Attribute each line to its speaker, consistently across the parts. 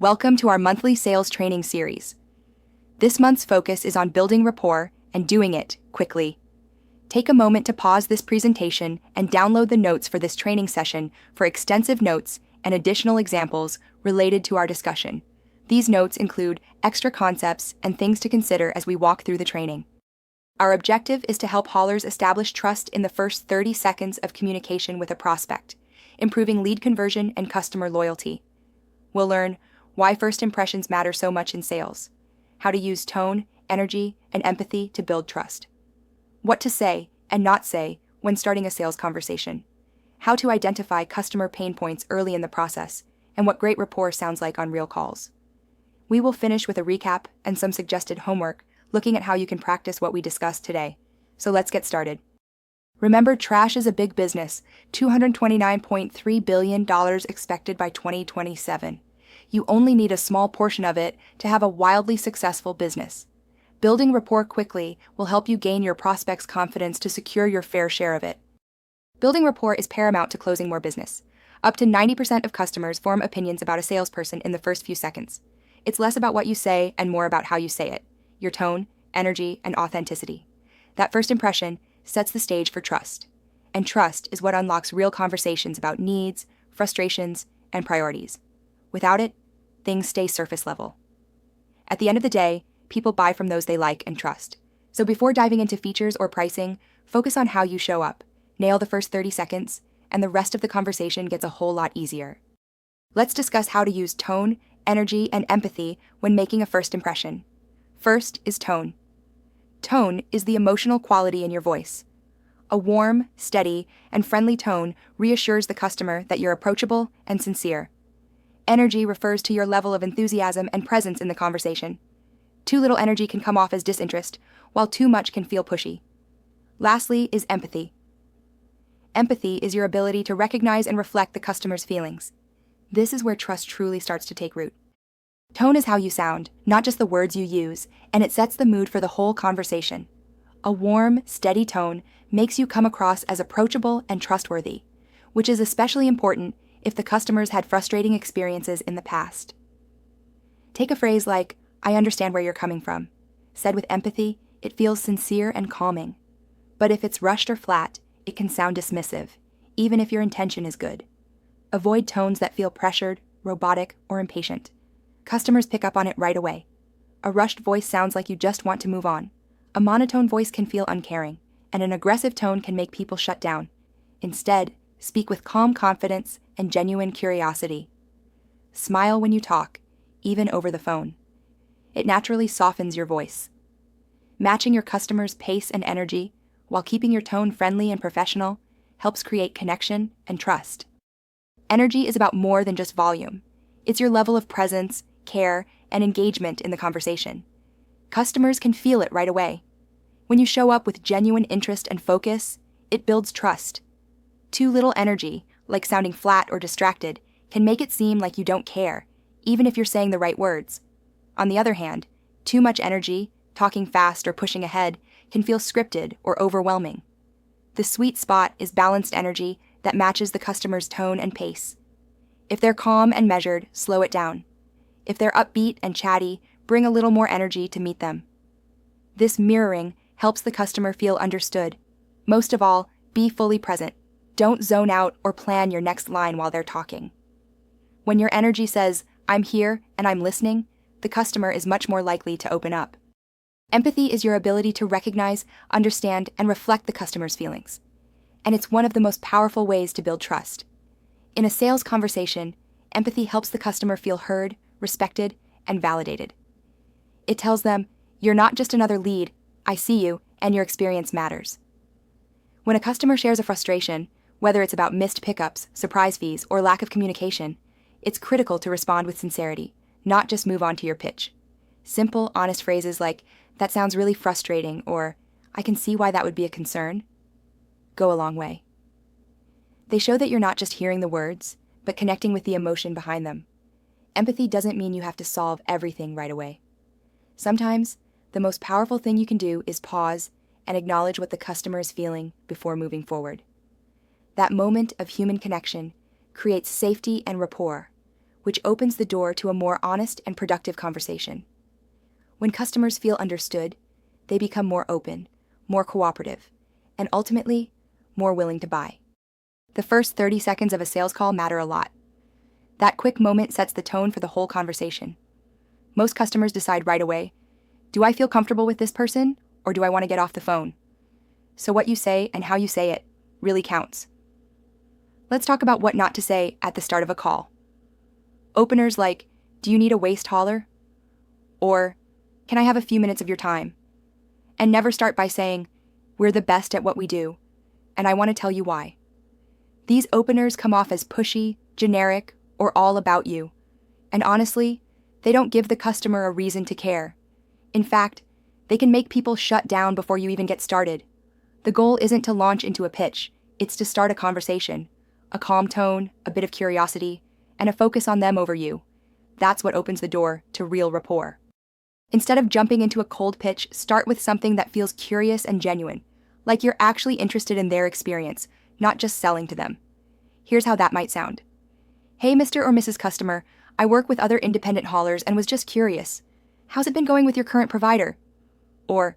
Speaker 1: Welcome to our monthly sales training series. This month's focus is on building rapport and doing it quickly. Take a moment to pause this presentation and download the notes for this training session for extensive notes and additional examples related to our discussion. These notes include extra concepts and things to consider as we walk through the training. Our objective is to help haulers establish trust in the first 30 seconds of communication with a prospect, improving lead conversion and customer loyalty. We'll learn why first impressions matter so much in sales, how to use tone, energy, and empathy to build trust, what to say and not say when starting a sales conversation, how to identify customer pain points early in the process, and what great rapport sounds like on real calls. We will finish with a recap and some suggested homework, looking at how you can practice what we discussed today. So let's get started. Remember, trash is a big business, $229.3 billion expected by 2027. You only need a small portion of it to have a wildly successful business. Building rapport quickly will help you gain your prospects' confidence to secure your fair share of it. Building rapport is paramount to closing more business. Up to 90% of customers form opinions about a salesperson in the first few seconds. It's less about what you say and more about how you say it, your tone, energy, and authenticity. That first impression sets the stage for trust. And trust is what unlocks real conversations about needs, frustrations, and priorities. Without it, things stay surface level. At the end of the day, people buy from those they like and trust. So before diving into features or pricing, focus on how you show up, nail the first 30 seconds, and the rest of the conversation gets a whole lot easier. Let's discuss how to use tone, energy, and empathy when making a first impression. First is tone. Tone is the emotional quality in your voice. A warm, steady, and friendly tone reassures the customer that you're approachable and sincere. Energy refers to your level of enthusiasm and presence in the conversation. Too little energy can come off as disinterest, while too much can feel pushy. Lastly is empathy. Empathy is your ability to recognize and reflect the customer's feelings. This is where trust truly starts to take root. Tone is how you sound, not just the words you use, and it sets the mood for the whole conversation. A warm, steady tone makes you come across as approachable and trustworthy, which is especially important if the customers had frustrating experiences in the past. Take a phrase like, "I understand where you're coming from." Said with empathy, it feels sincere and calming. But if it's rushed or flat, it can sound dismissive, even if your intention is good. Avoid tones that feel pressured, robotic, or impatient. Customers pick up on it right away. A rushed voice sounds like you just want to move on. A monotone voice can feel uncaring, and an aggressive tone can make people shut down. Instead, speak with calm confidence and genuine curiosity. Smile when you talk, even over the phone. It naturally softens your voice. Matching your customer's pace and energy, while keeping your tone friendly and professional, helps create connection and trust. Energy is about more than just volume. It's your level of presence, care, and engagement in the conversation. Customers can feel it right away. When you show up with genuine interest and focus, it builds trust. Too little energy, like sounding flat or distracted, can make it seem like you don't care, even if you're saying the right words. On the other hand, too much energy, talking fast or pushing ahead, can feel scripted or overwhelming. The sweet spot is balanced energy that matches the customer's tone and pace. If they're calm and measured, slow it down. If they're upbeat and chatty, bring a little more energy to meet them. This mirroring helps the customer feel understood. Most of all, be fully present. Don't zone out or plan your next line while they're talking. When your energy says, "I'm here and I'm listening," the customer is much more likely to open up. Empathy is your ability to recognize, understand, and reflect the customer's feelings. And it's one of the most powerful ways to build trust. In a sales conversation, empathy helps the customer feel heard, respected, and validated. It tells them, "You're not just another lead, I see you, and your experience matters." When a customer shares a frustration, whether it's about missed pickups, surprise fees, or lack of communication, it's critical to respond with sincerity, not just move on to your pitch. Simple, honest phrases like, "That sounds really frustrating," or "I can see why that would be a concern," go a long way. They show that you're not just hearing the words, but connecting with the emotion behind them. Empathy doesn't mean you have to solve everything right away. Sometimes, the most powerful thing you can do is pause and acknowledge what the customer is feeling before moving forward. That moment of human connection creates safety and rapport, which opens the door to a more honest and productive conversation. When customers feel understood, they become more open, more cooperative, and ultimately, more willing to buy. The first 30 seconds of a sales call matter a lot. That quick moment sets the tone for the whole conversation. Most customers decide right away, do I feel comfortable with this person, or do I want to get off the phone? So what you say and how you say it really counts. Let's talk about what not to say at the start of a call. Openers like, do you need a waist hauler? Or, can I have a few minutes of your time? And never start by saying, we're the best at what we do, and I want to tell you why. These openers come off as pushy, generic, or all about you. And honestly, they don't give the customer a reason to care. In fact, they can make people shut down before you even get started. The goal isn't to launch into a pitch, it's to start a conversation. A calm tone, a bit of curiosity, and a focus on them over you. That's what opens the door to real rapport. Instead of jumping into a cold pitch, start with something that feels curious and genuine, like you're actually interested in their experience, not just selling to them. Here's how that might sound. Hey, Mr. or Mrs. Customer, I work with other independent haulers and was just curious. How's it been going with your current provider? Or,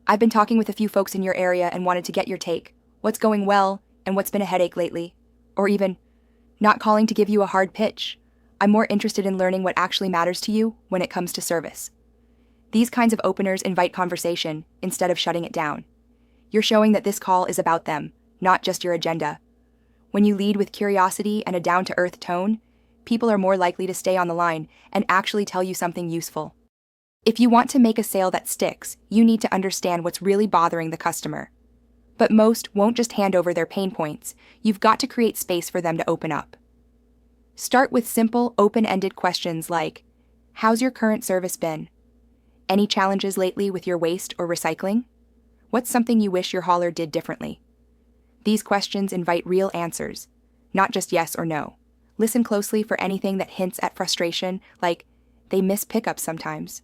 Speaker 1: I've been talking with a few folks in your area and wanted to get your take. What's going well and what's been a headache lately? Or even, not calling to give you a hard pitch. I'm more interested in learning what actually matters to you when it comes to service. These kinds of openers invite conversation instead of shutting it down. You're showing that this call is about them, not just your agenda. When you lead with curiosity and a down-to-earth tone, people are more likely to stay on the line and actually tell you something useful. If you want to make a sale that sticks, you need to understand what's really bothering the customer. But most won't just hand over their pain points. You've got to create space for them to open up. Start with simple, open-ended questions like, how's your current service been? Any challenges lately with your waste or recycling? What's something you wish your hauler did differently? These questions invite real answers, not just yes or no. Listen closely for anything that hints at frustration, like, they miss pickups sometimes.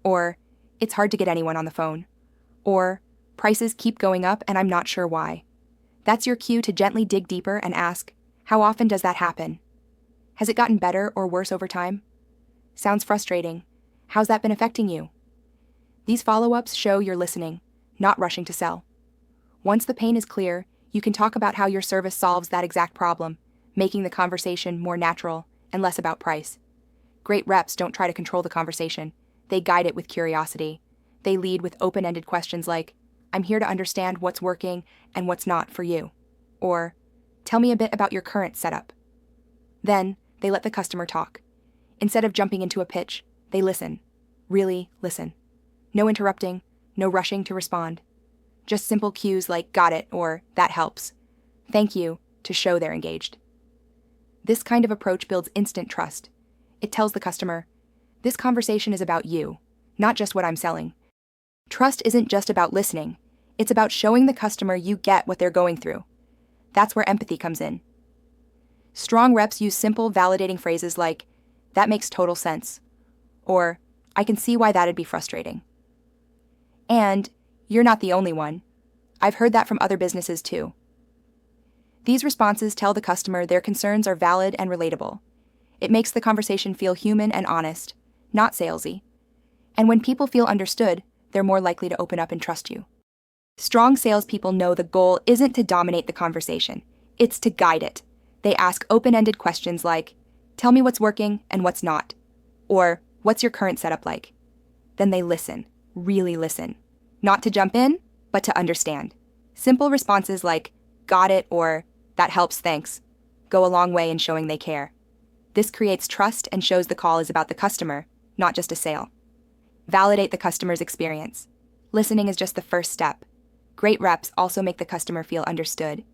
Speaker 1: Or, it's hard to get anyone on the phone. Or, prices keep going up and I'm not sure why. That's your cue to gently dig deeper and ask, how often does that happen? Has it gotten better or worse over time? Sounds frustrating. How's that been affecting you? These follow-ups show you're listening, not rushing to sell. Once the pain is clear, you can talk about how your service solves that exact problem, making the conversation more natural and less about price. Great reps don't try to control the conversation. They guide it with curiosity. They lead with open-ended questions like, I'm here to understand what's working and what's not for you. Or, tell me a bit about your current setup. Then, they let the customer talk. Instead of jumping into a pitch, they listen. Really listen. No interrupting, no rushing to respond. Just simple cues like got it or that helps. Thank you to show they're engaged. This kind of approach builds instant trust. It tells the customer, this conversation is about you, not just what I'm selling. Trust isn't just about listening. It's about showing the customer you get what they're going through. That's where empathy comes in. Strong reps use simple, validating phrases like, that makes total sense, or I can see why that'd be frustrating. And you're not the only one. I've heard that from other businesses too. These responses tell the customer their concerns are valid and relatable. It makes the conversation feel human and honest, not salesy. And when people feel understood, they're more likely to open up and trust you. Strong salespeople know the goal isn't to dominate the conversation, it's to guide it. They ask open-ended questions like, tell me what's working and what's not, or what's your current setup like? Then they listen, really listen. Not to jump in, but to understand. Simple responses like, got it, or that helps, thanks, go a long way in showing they care. This creates trust and shows the call is about the customer, not just a sale. Validate the customer's experience. Listening is just the first step. Great reps also make the customer feel understood.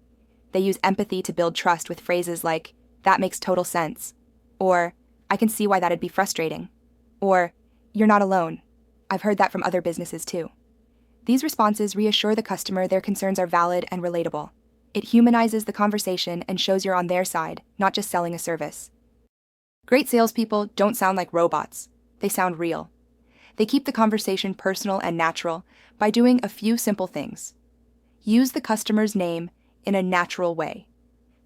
Speaker 1: They use empathy to build trust with phrases like, that makes total sense, or I can see why that'd be frustrating, or you're not alone. I've heard that from other businesses too. These responses reassure the customer their concerns are valid and relatable. It humanizes the conversation and shows you're on their side, not just selling a service. Great salespeople don't sound like robots. They sound real. They keep the conversation personal and natural by doing a few simple things. Use the customer's name in a natural way.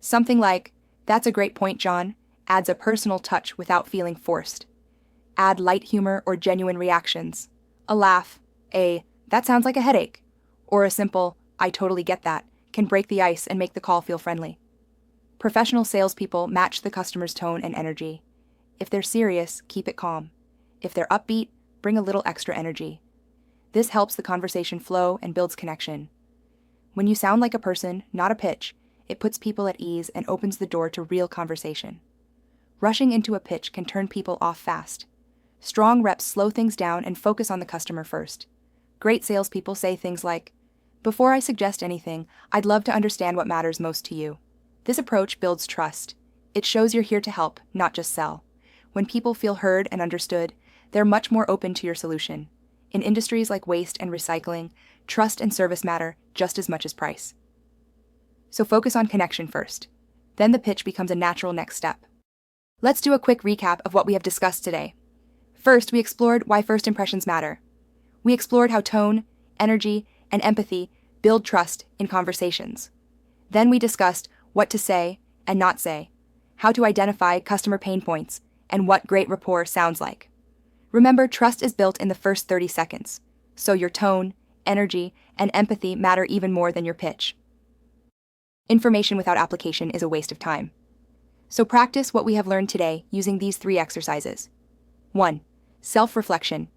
Speaker 1: Something like, that's a great point, John, adds a personal touch without feeling forced. Add light humor or genuine reactions. A laugh, that sounds like a headache, or a simple, I totally get that, can break the ice and make the call feel friendly. Professional salespeople match the customer's tone and energy. If they're serious, keep it calm. If they're upbeat, bring a little extra energy. This helps the conversation flow and builds connection. When you sound like a person, not a pitch, it puts people at ease and opens the door to real conversation. Rushing into a pitch can turn people off fast. Strong reps slow things down and focus on the customer first. Great salespeople say things like, "Before I suggest anything, I'd love to understand what matters most to you." This approach builds trust. It shows you're here to help, not just sell. When people feel heard and understood, they're much more open to your solution. In industries like waste and recycling, trust and service matter just as much as price. So focus on connection first. Then the pitch becomes a natural next step. Let's do a quick recap of what we have discussed today. First, we explored why first impressions matter. We explored how tone, energy, and empathy build trust in conversations. Then we discussed what to say and not say, how to identify customer pain points, and what great rapport sounds like. Remember, trust is built in the first 30 seconds, so your tone, energy, and empathy matter even more than your pitch. Information without application is a waste of time. So practice what we have learned today using these 3 exercises. 1. Self-reflection.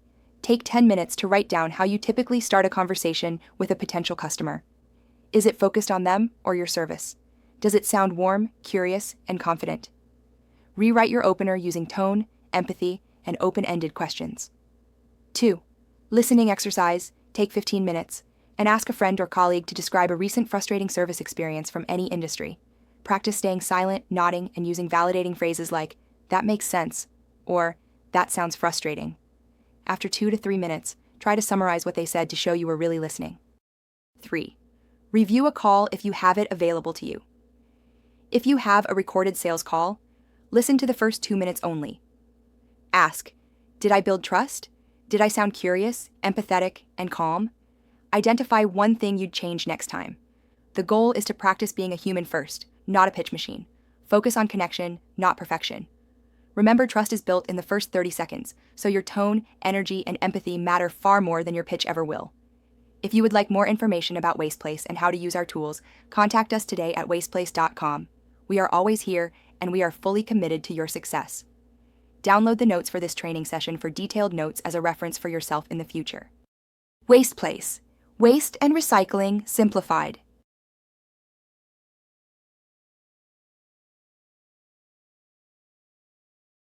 Speaker 1: Take 10 minutes to write down how you typically start a conversation with a potential customer. Is it focused on them or your service? Does it sound warm, curious, and confident? Rewrite your opener using tone, empathy, and open-ended questions. 2. Listening exercise. Take 15 minutes and ask a friend or colleague to describe a recent frustrating service experience from any industry. Practice staying silent, nodding, and using validating phrases like, "That makes sense," or "That sounds frustrating." After 2 to 3 minutes, try to summarize what they said to show you were really listening. 3. Review a call if you have it available to you. If you have a recorded sales call, listen to the first 2 minutes only. Ask, did I build trust? Did I sound curious, empathetic, and calm? Identify one thing you'd change next time. The goal is to practice being a human first, not a pitch machine. Focus on connection, not perfection. Remember, trust is built in the first 30 seconds, so your tone, energy, and empathy matter far more than your pitch ever will. If you would like more information about Wasteplace and how to use our tools, contact us today at wasteplace.com. We are always here, and we are fully committed to your success. Download the notes for this training session for detailed notes as a reference for yourself in the future. Wasteplace. Waste and recycling simplified.